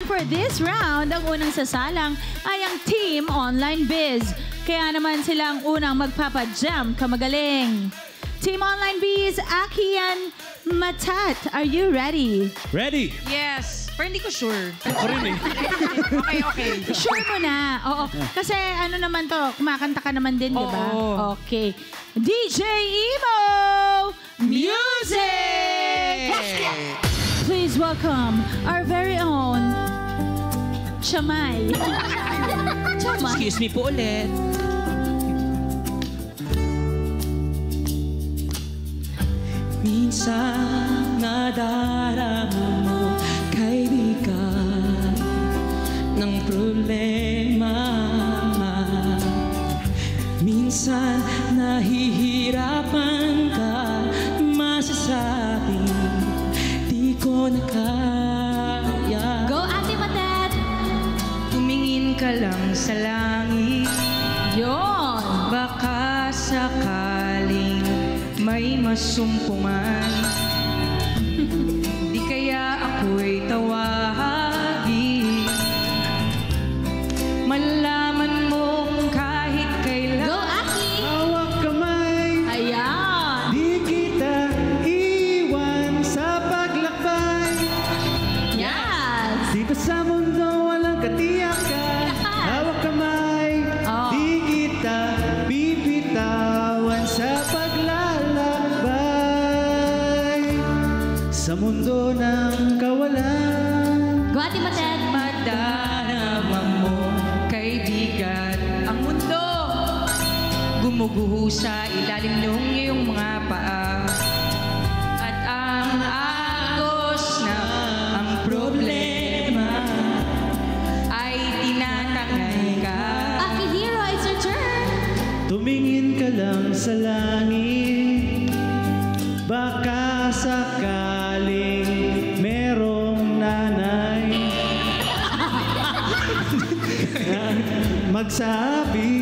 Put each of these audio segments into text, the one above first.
for this round, ang unang sasalang ay ang Team Online Biz. Kaya naman sila ang unang magpapa-jam kamagaling. Team Online Biz, Aki and Matat, are you ready? Ready? Yes. Pero hindi ko sure. Ako rin eh. Okay. Sure mo na. Oo. Kasi ano naman to, kumakanta ka naman din, di ba? Oo. Okay. DJ Emo! Music! Please welcome our very own Chamay. Chamay. Excuse me po ulit. Minsan nadarama mo, kaibigan, ng problema. Minsan nahihirapan ka, masasabing di ko na kaya. Go, Ate Matet! Tumingin ka lang sa langit, Yon! baka sakaling may masumpungan. Di kaya ako'y tawagin, malaman mo kung kahit kailan. Go, Aki! Hawak kamay, Ayan! di kita iwan sa paglakbay. Yes! Dito sa mundo walang katiyakan. Hawak kamay, Oh. di kita bibitawan sa paglalakbay. Sa mundo ng kawalan, Go, Ate Matet! madarama mo, kaibigan, ang mundo gumuguho sa ilalim ng iyong mga paa. At ang agos na ang problema ay tinatangay ka. Aki Hero, it's your turn! Tumingin ka lang sa langit, baka sakaling merong nanay na magsabi,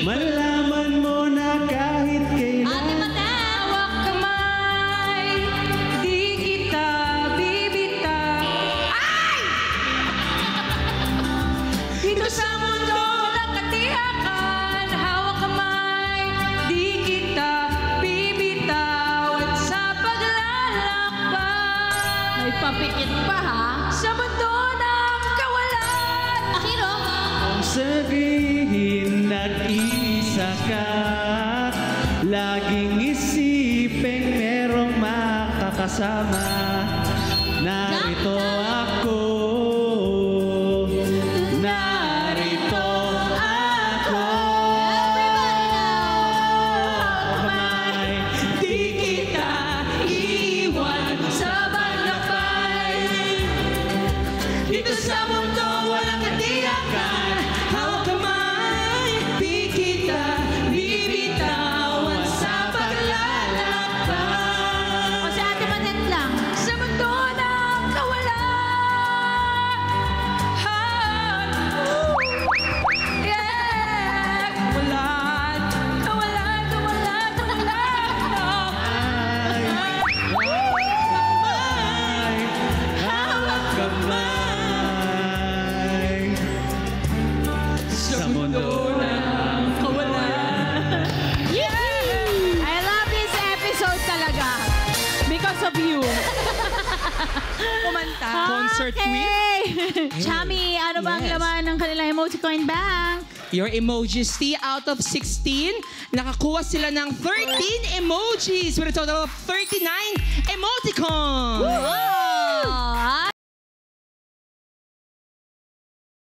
malaman mo na kahit kailan. Ate Matet! Hawak kamay, di kita bibitaw. Ay! Dito sa mundo ng katiyakan, hawak kamay, di kita bibitawan sa paglalakbay. May papikit pa, ha? Sa mundo ng kawalan, Akiro! kung sabihin nag-isa ka, laging isipin merong makakasama. Narito ako, narito ako. Kamay, di kita iwan sa paglakbay. Dito sa mundo walang katiyakan. Hawak kamay, di kita bibitawan sa paglalakbay. O si Ate Matet lang. Sa mundo ng kawalan. Yeah! Kawalan, kawalan, kawalan, kawalan. Hawak kamay. Sa mundo ng kawalan. I love this episode talaga. Because of you. Kumanta. Concert Okay. queen. Chami, ano ba ang Yes. laman ng kanilang emoticon bank? Your emojis, T out of 16. Nakakuha sila ng 13 emojis with a total of 39 emoticons.